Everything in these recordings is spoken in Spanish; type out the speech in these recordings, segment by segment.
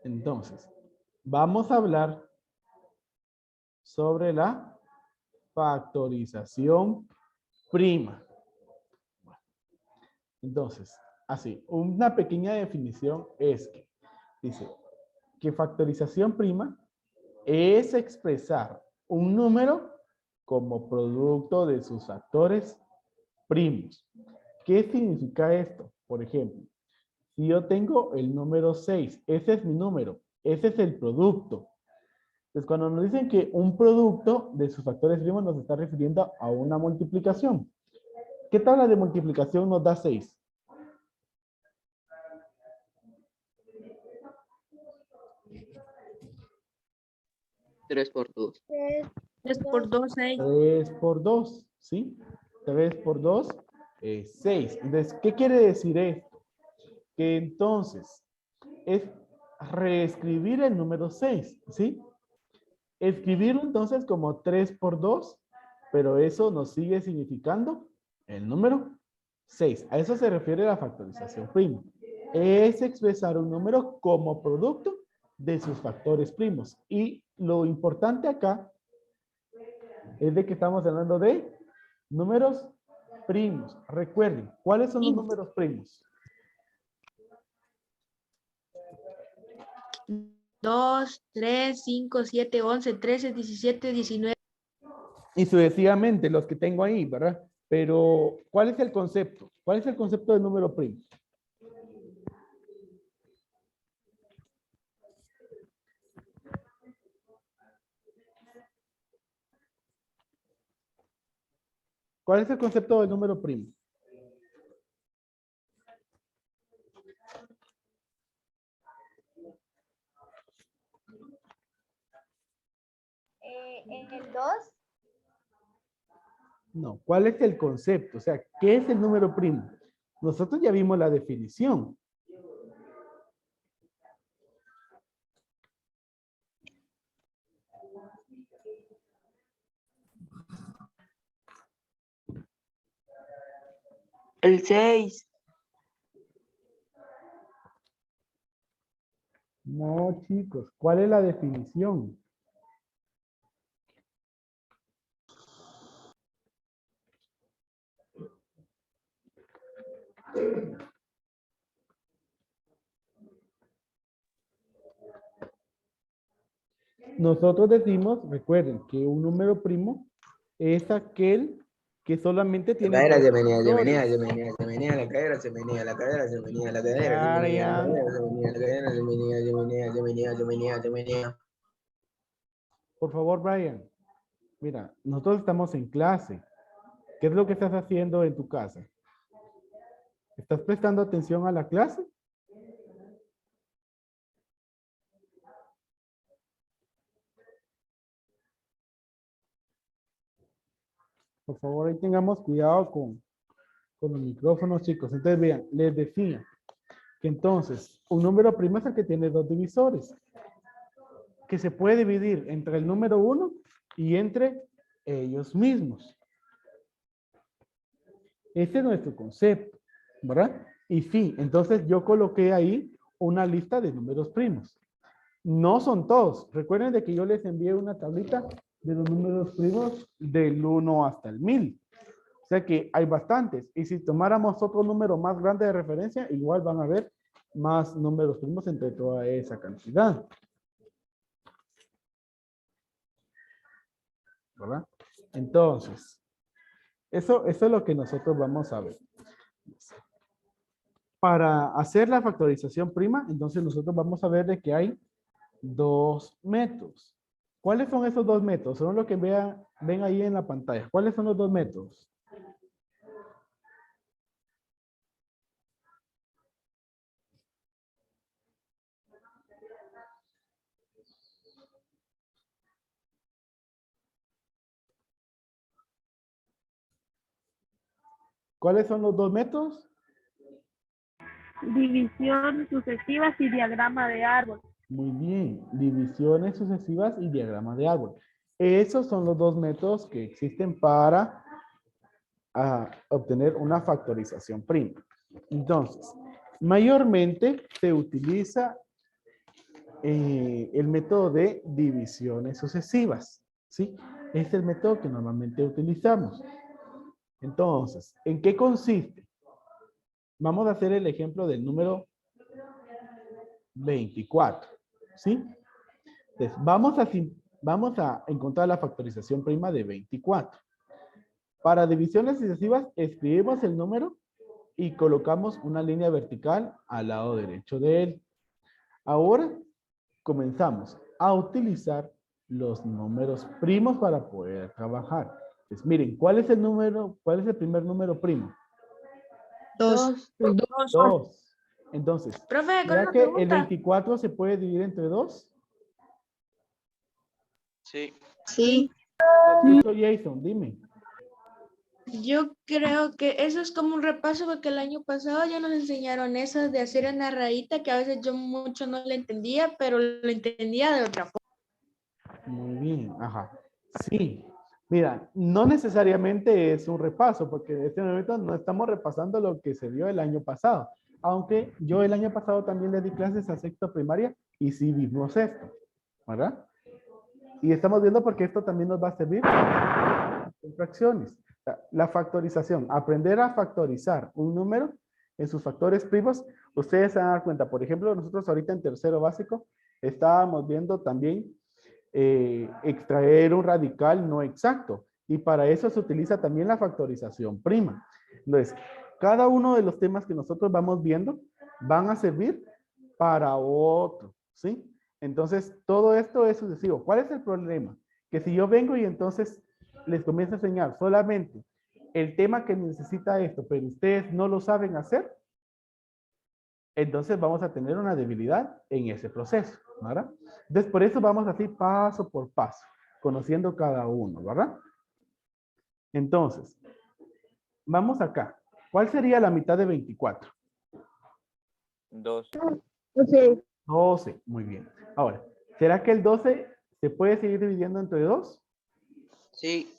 Entonces, vamos a hablar sobre la factorización prima. Entonces, así, una pequeña definición es que dice que factorización prima es expresar un número como producto de sus factores primos. ¿Qué significa esto? Por ejemplo, si yo tengo el número 6, ese es mi número, ese es el producto. Entonces, cuando nos dicen que un producto de sus factores primos nos está refiriendo a una multiplicación. ¿Qué tabla de multiplicación nos da 6? Tres por dos. 3 por 2, 6. 3 por 2, ¿sí? 3 por 2 es 6. Entonces, ¿qué quiere decir esto? Que entonces es reescribir el número 6, ¿sí? Escribirlo entonces como 3 por 2, pero eso nos sigue significando el número 6. A eso se refiere la factorización prima. Es expresar un número como producto de sus factores primos. Y lo importante acá es de que estamos hablando de números primos. Recuerden, ¿cuáles son los números primos? 2, 3, 5, 7, 11, 13, 17, 19. Y sucesivamente, los que tengo ahí, ¿verdad? Pero, ¿cuál es el concepto? ¿Cuál es el concepto del número primo? ¿Cuál es el concepto del número primo? El 2. No, ¿cuál es el concepto? O sea, ¿qué es el número primo? Nosotros ya vimos la definición. El 6. No, chicos, ¿cuál es la definición? Nosotros decimos, recuerden, que un número primo es aquel que solamente La tiene cadera dos se menea, se factores. menea, se menea, se menea, la cadera se menea, la cadera se menea, la cadera se menea, la cadera se menea, la cadera se menea, se menea, se menea, se menea, se menea. Por favor, Brian. Mira, nosotros estamos en clase. ¿Qué es lo que estás haciendo en tu casa? ¿Estás prestando atención a la clase? Por favor, ahí tengamos cuidado con los micrófonos, chicos. Entonces, vean, les decía que entonces un número primo es el que tiene dos divisores, que se puede dividir entre el número 1 y entre ellos mismos. Ese es nuestro concepto, ¿verdad? Y sí, entonces yo coloqué ahí una lista de números primos. No son todos. Recuerden de que yo les envié una tablita de los números primos del 1 hasta el 1000. O sea que hay bastantes. Y si tomáramos otro número más grande de referencia, igual van a haber más números primos entre toda esa cantidad. ¿Verdad? Entonces, eso es lo que nosotros vamos a ver. Para hacer la factorización prima, entonces nosotros vamos a ver de que hay dos métodos. ¿Cuáles son esos dos métodos? Son lo que ven ahí en la pantalla. ¿Cuáles son los dos métodos? ¿Cuáles son los dos métodos? División sucesivas y diagrama de árbol. Muy bien, divisiones sucesivas y diagrama de árbol. Esos son los dos métodos que existen para obtener una factorización prima. Entonces, Mayormente se utiliza el método de divisiones sucesivas, ¿sí? Este es el método que normalmente utilizamos. Entonces, ¿en qué consiste? Vamos a hacer el ejemplo del número 24, ¿sí? Entonces, vamos a encontrar la factorización prima de 24. Para divisiones sucesivas, escribimos el número y colocamos una línea vertical al lado derecho de él. Ahora comenzamos a utilizar los números primos para poder trabajar. Entonces, miren, ¿cuál es el primer número primo? 2. 2. Entonces, Profe, con ¿será una que el pregunta. 24 se puede dividir entre 2? Sí. Sí. Listo, Jason, dime. Yo creo que eso es como un repaso porque el año pasado ya nos enseñaron eso de hacer una rayita que a veces yo mucho no le entendía, pero lo entendía de otra forma. Muy bien, ajá. Sí, mira, no necesariamente es un repaso, porque en este momento no estamos repasando lo que se dio el año pasado, aunque yo el año pasado también le di clases a sexto primaria y sí vimos esto, ¿verdad? Y estamos viendo porque esto también nos va a servir en fracciones. La factorización, aprender a factorizar un número en sus factores primos, ustedes se van a dar cuenta. Por ejemplo, nosotros ahorita en tercero básico estábamos viendo también extraer un radical no exacto. Y para eso se utiliza también la factorización prima. Entonces, cada uno de los temas que nosotros vamos viendo van a servir para otro, ¿sí? Entonces, todo esto es sucesivo. ¿Cuál es el problema? Que si yo vengo y entonces les comienzo a enseñar solamente el tema que necesita esto, pero ustedes no lo saben hacer, entonces vamos a tener una debilidad en ese proceso, ¿verdad? Entonces, por eso vamos así paso por paso, conociendo cada uno, ¿verdad? Entonces, vamos acá. ¿Cuál sería la mitad de 24? 2. 12, muy bien. Ahora, ¿será que el 12 se puede seguir dividiendo entre 2? Sí.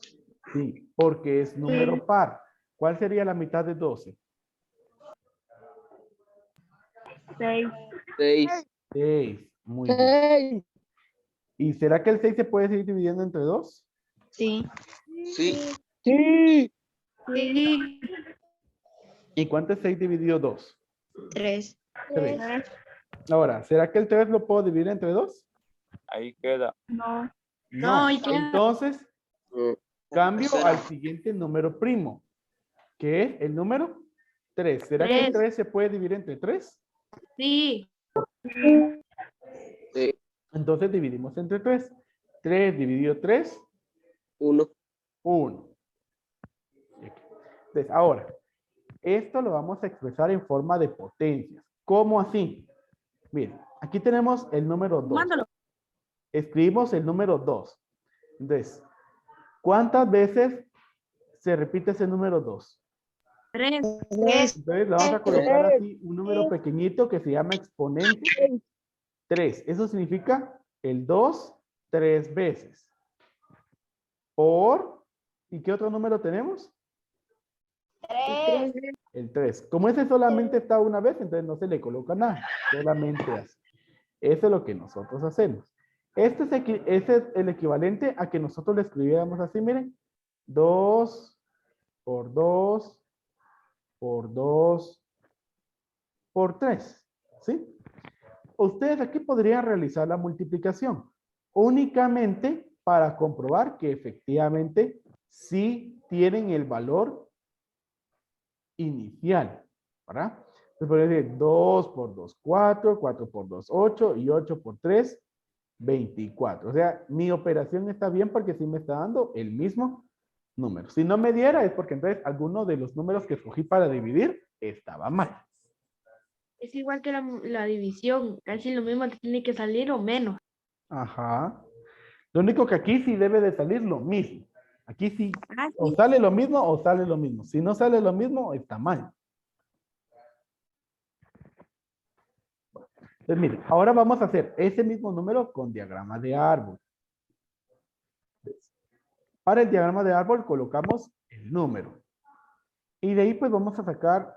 Sí, porque es número par. ¿Cuál sería la mitad de 12? 6. 6. 6, muy bien. ¿Y será que el 6 se puede seguir dividiendo entre 2? Sí. Sí. Sí. Sí. ¿Y cuánto es 6 dividido 2? 3. 3. Ahora, ¿será que el 3 lo puedo dividir entre 2? Ahí queda. No. No, ¿y qué? Entonces, cambio Será. al siguiente número primo, que es el número 3. ¿Será que el 3 se puede dividir entre 3? Sí. Sí. Entonces dividimos entre 3. 3 dividido 3, 1. 1. Entonces, ahora, esto lo vamos a expresar en forma de potencias. ¿Cómo así? Miren, aquí tenemos el número 2. Mándalo. Escribimos el número 2. Entonces, ¿cuántas veces se repite ese número 2? 3. Entonces, le vamos a colocar así un número pequeñito que se llama exponente 3. Eso significa el 2 3 veces. Por, ¿y qué otro número tenemos? El 3. Como ese solamente está una vez, entonces no se le coloca nada. Solamente así. Eso es lo que nosotros hacemos. Este es el equivalente a que nosotros le escribiéramos así, miren. 2 por 2 por 2 por 3. ¿Sí? Ustedes aquí podrían realizar la multiplicación únicamente para comprobar que efectivamente sí tienen el valor inicial, ¿verdad? Entonces podría decir 2 por 2, 4, 4 por 2, 8 y 8 por 3, 24. O sea, mi operación está bien porque sí me está dando el mismo número. Si no me diera es porque entonces alguno de los números que escogí para dividir estaba mal. Es igual que la división. Casi lo mismo te tiene que salir o menos. Ajá. Lo único que aquí sí debe de salir lo mismo. Aquí sí, Ah, o sí. sale lo mismo o sale lo mismo. Si no sale lo mismo, está mal. Entonces, miren, ahora vamos a hacer ese mismo número con diagrama de árbol. Para el diagrama de árbol colocamos el número. Y de ahí pues vamos a sacar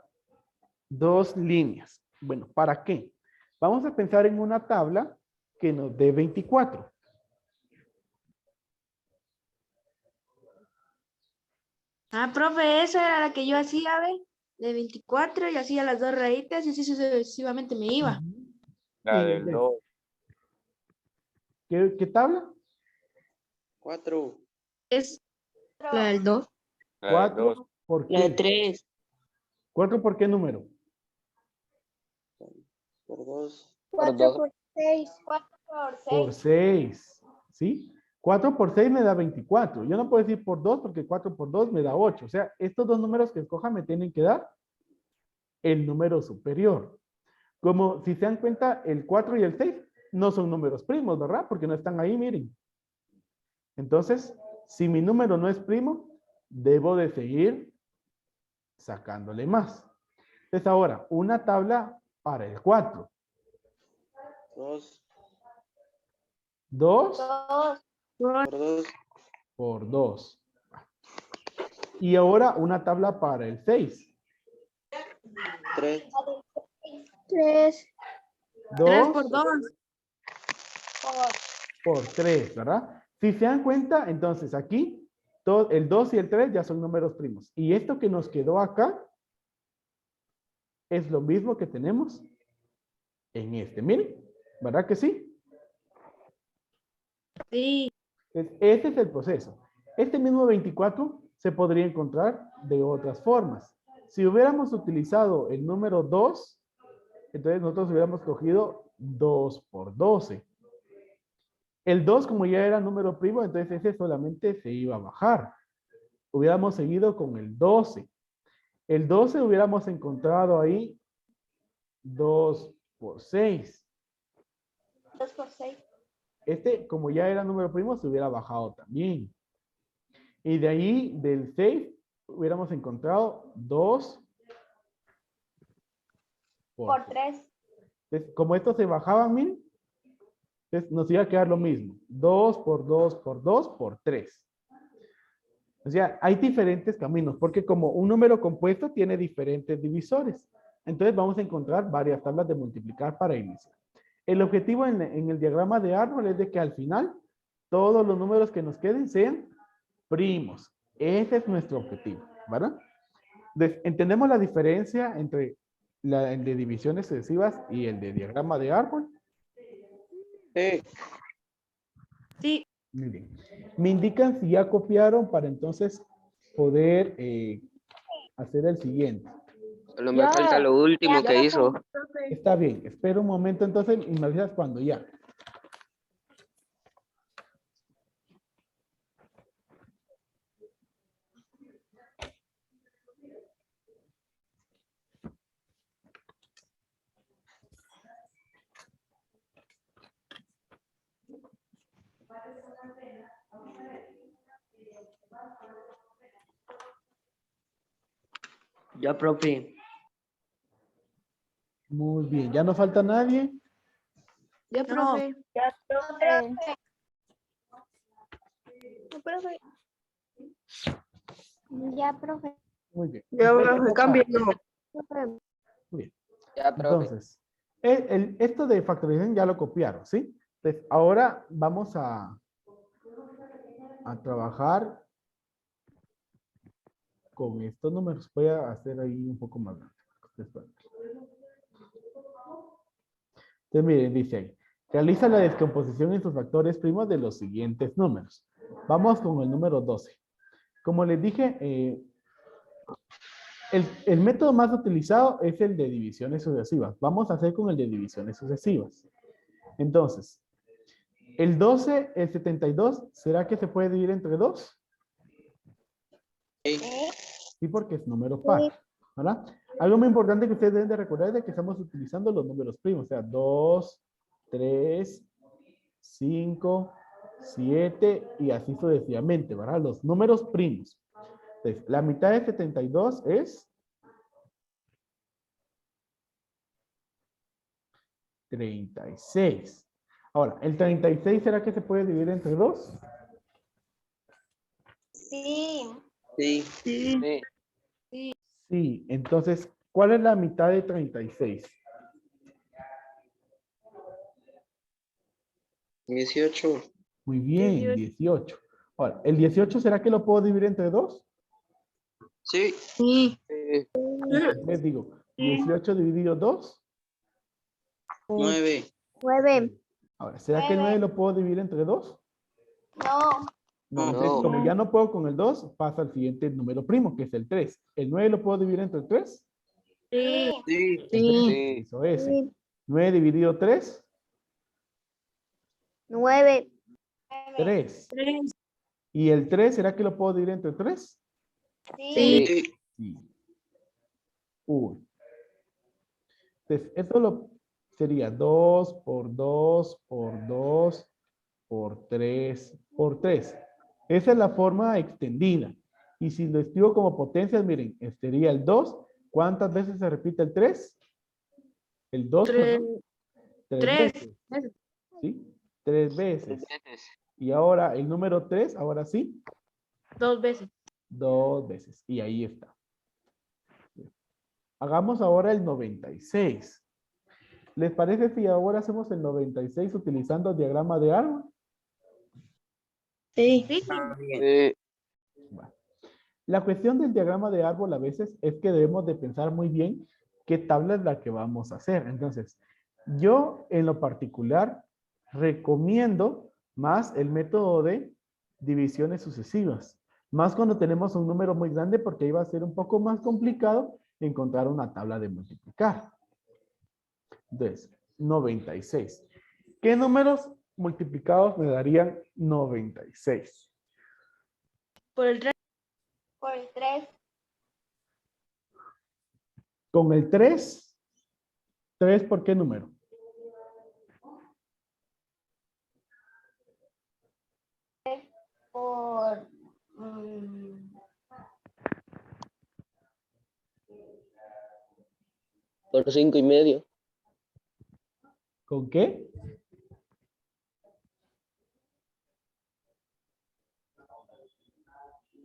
dos líneas. Bueno, ¿para qué? Vamos a pensar en una tabla que nos dé 24. Ah, profe, esa era la que yo hacía, ¿ve? De 24 y hacía las dos rayitas y así sucesivamente me iba. La Y del 2. ¿qué tabla? 4. Es la del 2. La del 2. 4. ¿Por La de qué? 3. 4 ¿por qué número? Por 2. 4 por 6. 4 por Por 6. ¿Sí? 4 por 6 me da 24. Yo no puedo decir por 2 porque 4 por 2 me da 8. O sea, estos dos números que escoja me tienen que dar el número superior. Como si se dan cuenta, el 4 y el 6 no son números primos, ¿verdad? Porque no están ahí, miren. Entonces, si mi número no es primo, debo de seguir sacándole más. Entonces ahora, una tabla para el 4. 2. 2 Por 2. por 2. Y ahora una tabla para el 6. 3. 3 3 2 por 2. por 3, ¿verdad? Si se dan cuenta, entonces aquí todo, el 2 y el 3 ya son números primos. Y esto que nos quedó acá es lo mismo que tenemos en este. Miren, ¿verdad que sí? Sí. Ese es el proceso. Este mismo 24 se podría encontrar de otras formas. Si hubiéramos utilizado el número 2, entonces nosotros hubiéramos cogido 2 por 12. El 2, como ya era número primo, entonces ese solamente se iba a bajar. Hubiéramos seguido con el 12. El 12 hubiéramos encontrado ahí 2 por 6. 2 por 6. Este, como ya era número primo, se hubiera bajado también. Y de ahí, del 6, hubiéramos encontrado 2 Por 3. Entonces, como estos se bajaban, miren, entonces nos iba a quedar lo mismo. 2 por 2 por 2 por 3. O sea, hay diferentes caminos, porque como un número compuesto tiene diferentes divisores. Entonces vamos a encontrar varias tablas de multiplicar para iniciar. El objetivo en el diagrama de árbol es de que al final todos los números que nos queden sean primos. Ese es nuestro objetivo, ¿verdad? Entonces, ¿entendemos la diferencia entre el de divisiones sucesivas y el de diagrama de árbol? Sí. Sí. Muy bien. Me indican si ya copiaron para entonces poder hacer el siguiente. Solo me falta lo último que hizo. Está bien. Espera un momento entonces y me avisas cuando ya. Ya, profe. Muy bien. ¿Ya no falta nadie? Ya, profe. Ya, profe. Ya, profe. Muy bien. Ya, profe, cambio. Muy bien. Ya, profe. Entonces, esto de factorización ya lo copiaron, ¿sí? Entonces, ahora vamos a trabajar con estos números. Voy a hacer ahí un poco más grande. Entonces, miren, dice ahí, realiza la descomposición en sus factores primos de los siguientes números. Vamos con el número 12. Como les dije, el método más utilizado es el de divisiones sucesivas. Vamos a hacer con el de divisiones sucesivas. Entonces, el 12, el 72, ¿será que se puede dividir entre 2? Sí, porque es número par, ¿verdad? Algo muy importante que ustedes deben de recordar es de que estamos utilizando los números primos, o sea, 2, 3, 5, 7 y así sucesivamente, ¿verdad? Los números primos. Entonces, la mitad de 72 es 36. Ahora, ¿el 36 será que se puede dividir entre 2? Sí. Sí. Sí. Sí. Sí, entonces, ¿cuál es la mitad de 36? 18. Muy bien, 18. Ahora, ¿el 18 será que lo puedo dividir entre 2? Sí. Sí. Les digo, 18 dividido 2. 9. 9. Ahora, ¿será que el 9 lo puedo dividir entre 2? No. No, No. entonces, como ya no puedo con el 2, pasa al siguiente número primo, que es el 3. ¿El 9 lo puedo dividir entre 3? Sí. Sí. Entonces, Sí. hizo ese. 9 dividido 3, 9. 3. 3. ¿Y el 3 será que lo puedo dividir entre 3? Sí. Sí. Sí. 1. Entonces, esto sería 2 por 2 por 2 por 3 por 3. Esa es la forma extendida. Y si lo escribo como potencias, miren, sería el 2. ¿Cuántas veces se repite el 3? El 2, perdón. 3 3. veces. ¿Sí? 3 veces. veces. Y ahora el número 3, ahora sí, 2 veces. 2 veces. Y ahí está. Hagamos ahora el 96. ¿Les parece si ahora hacemos el 96 utilizando el diagrama de árbol? Sí. Está bien. Sí. Bueno. La cuestión del diagrama de árbol a veces es que debemos de pensar muy bien qué tabla es la que vamos a hacer. Entonces, yo en lo particular recomiendo más el método de divisiones sucesivas. Más cuando tenemos un número muy grande porque ahí va a ser un poco más complicado encontrar una tabla de multiplicar. Entonces, 96. ¿Qué números multiplicados me darían 96? Por el 3. Por el 3. Con el 3, ¿3 por qué número? Por. Por 5,5. ¿Con qué?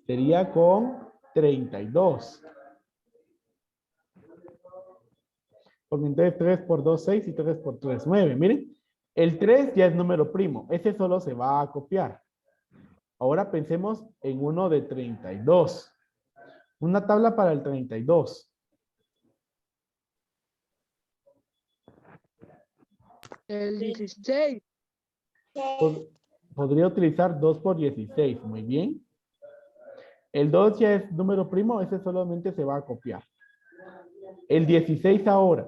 Sería con 32. Porque entonces 3 por 2, 6 y 3 por 3, 9. Miren, el 3 ya es número primo. Ese solo se va a copiar. Ahora pensemos en uno de 32. Una tabla para el 32. El 16. Podría utilizar 2 por 16. Muy bien. El 2 ya es número primo. Ese solamente se va a copiar. El 16 ahora.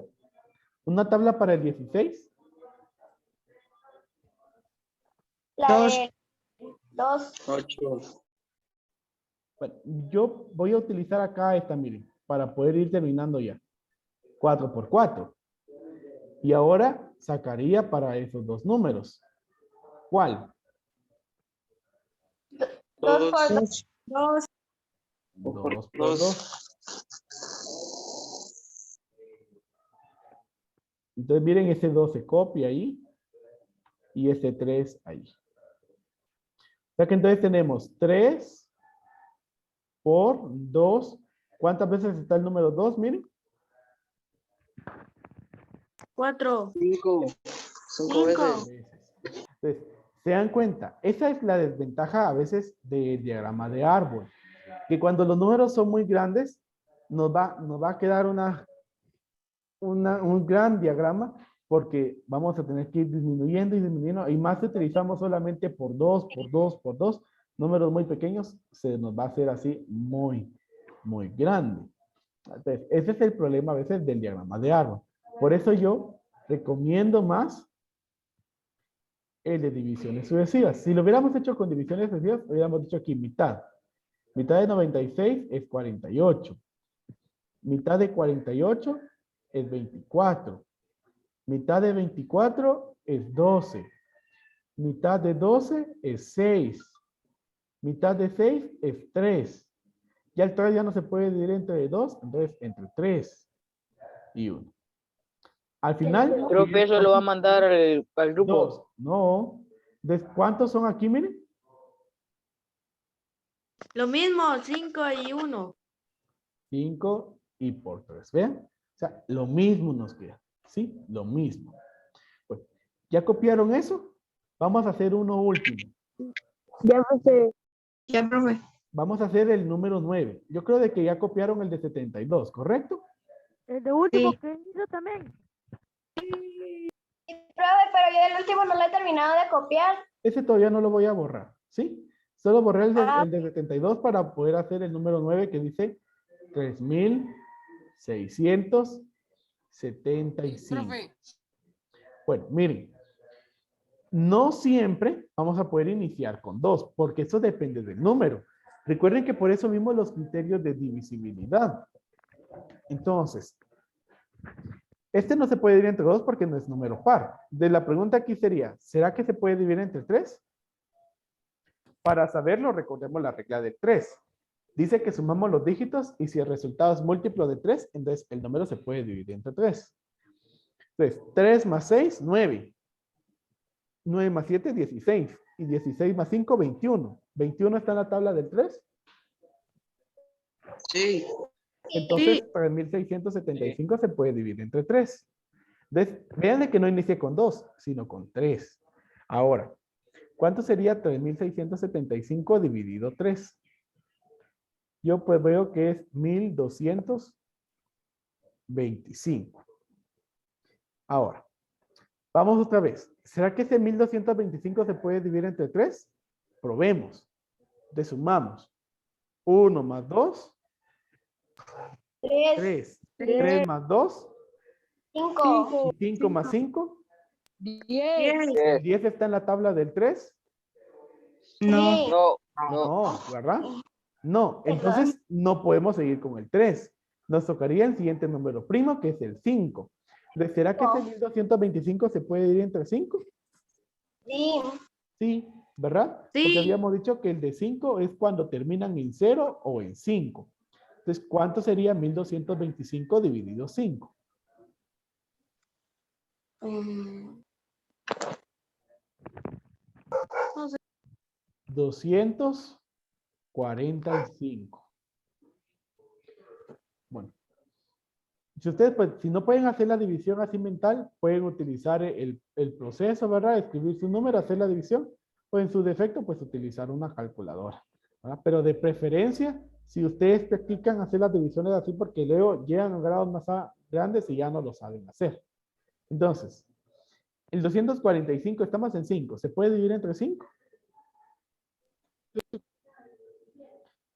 Una tabla para el 16. La de 2. 8. Bueno, yo voy a utilizar acá esta, miren, para poder ir terminando ya. 4 por 4. Y ahora sacaría para esos dos números. ¿Cuál? 2 por 2. 2. 2 por 2. Entonces miren, ese 2 se copia ahí. Y ese 3 ahí. O sea que entonces tenemos 3 por 2. ¿Cuántas veces está el número 2? Miren. 4. 5. 5 5. veces. Entonces, se dan cuenta, esa es la desventaja a veces del diagrama de árbol. Que cuando los números son muy grandes, nos va a quedar un gran diagrama porque vamos a tener que ir disminuyendo y disminuyendo. Y más si utilizamos solamente por 2, por 2, por 2, números muy pequeños, se nos va a hacer así muy, muy grande. Entonces, ese es el problema a veces del diagrama de árbol. Por eso yo recomiendo más el de divisiones sucesivas. Si lo hubiéramos hecho con divisiones sucesivas, hubiéramos dicho aquí mitad. Mitad de 96 es 48. Mitad de 48 es 24. Mitad de 24 es 12. Mitad de 12 es 6. Mitad de 6 es 3. Ya el 3 ya no se puede dividir entre 2, entonces entre 3 y 1. Al final... Profe, eso lo va a mandar al grupo. 2. No. ¿Cuántos son aquí, miren? Lo mismo, 5 y 1. 5 y por 3. ¿Vean? O sea, lo mismo nos queda. ¿Sí? Lo mismo. Pues, ¿ya copiaron eso? Vamos a hacer uno último. Ya, profe. Ya, profe. Vamos a hacer el número 9. Yo creo de que ya copiaron el de 72, ¿correcto? El de último Sí. que hizo también. Sí, profe, pero yo el último no lo he terminado de copiar. Ese todavía no lo voy a borrar, ¿sí? Solo borré el Ah. de 72 para poder hacer el número 9 que dice 3675. Bueno, miren. No siempre vamos a poder iniciar con 2, porque eso depende del número. Recuerden que por eso mismo los criterios de divisibilidad. Entonces, este no se puede dividir entre 2 porque no es número par. De la pregunta aquí sería, ¿será que se puede dividir entre 3? Para saberlo, recordemos la regla del 3. Dice que sumamos los dígitos y si el resultado es múltiplo de 3, entonces el número se puede dividir entre 3. Entonces, 3 más 6, 9. 9 más 7, 16. Y 16 más 5, 21. ¿21 está en la tabla del 3? Sí. Entonces, 3675 se puede dividir entre 3. Entonces, véanle que no inicie con 2, sino con 3. Ahora, ¿cuánto sería 3675 dividido 3? Yo pues veo que es 1225. Ahora, vamos otra vez. ¿Será que ese 1225 se puede dividir entre 3? Probemos. Sumamos. 1 más 2. 3, 3. 3 más 2. 5, Y 5 más 5. 10. 10 está en la tabla del 3. no. No, no. No, ¿verdad? No, entonces no podemos seguir con el 3. Nos tocaría el siguiente número primo, que es el 5. Entonces, ¿será que ese 1225 se puede dividir entre 5? Sí, Sí, ¿verdad? Sí. Porque habíamos dicho que el de 5 es cuando terminan en 0 o en 5. Entonces, ¿cuánto sería 1225 dividido 5? 245. Bueno. Si ustedes, pues, si no pueden hacer la división así mental, pueden utilizar el proceso, ¿verdad? Escribir su número, hacer la división, o en su defecto, pues, utilizar una calculadora, ¿verdad? Pero de preferencia, si ustedes practican hacer las divisiones así, porque luego llegan a grados más grandes y ya no lo saben hacer. Entonces, el 245, estamos en 5, ¿se puede dividir entre 5?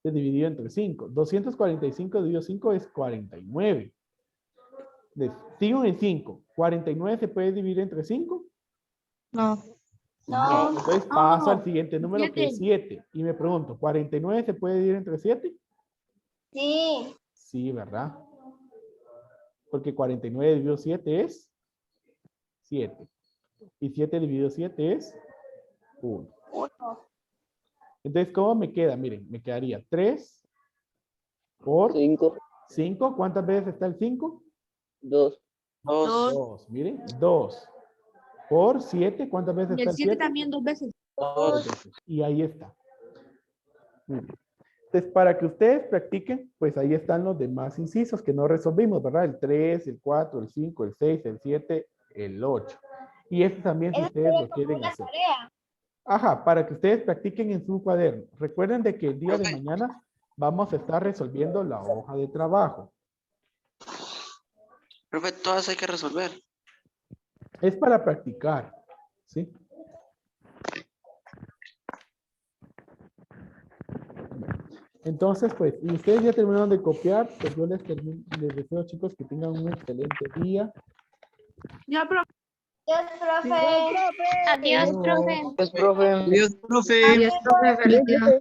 Se dividió entre 5. 245 dividido 5 es 49. Sigo en 5. ¿49 se puede dividir entre 5? No. no, Entonces paso al siguiente número que es 7. 7. Y me pregunto, ¿49 se puede dividir entre 7? sí, Sí, ¿verdad? Porque 49 dividido 7 es 7. Y 7 dividido 7 es 1. 1, Entonces, ¿cómo me queda? Miren, me quedaría 3 por 5, 5. ¿Cuántas veces está el 5? 2, 2. Miren, 2 por 7. ¿Cuántas veces Y está el el 7 7? también 2 veces. 2 veces. Y ahí está. Muy bien. Entonces, para que ustedes practiquen, pues ahí están los demás incisos que no resolvimos, ¿verdad? El 3, el 4, el 5, el 6, el 7, el 8. Y esto también si eso ustedes sería lo como quieren una hacer. tarea. Ajá, para que ustedes practiquen en su cuaderno. Recuerden de que el día de mañana vamos a estar resolviendo la hoja de trabajo. Profe, todas hay que resolver. Es para practicar, ¿sí? Entonces, pues, y ustedes ya terminaron de copiar, pues yo les deseo, chicos, que tengan un excelente día. Ya, profe. Adiós, profe. Adiós, profe. Adiós, profe. pues, profe. Adiós, profe. Adiós, profe. Feliz día.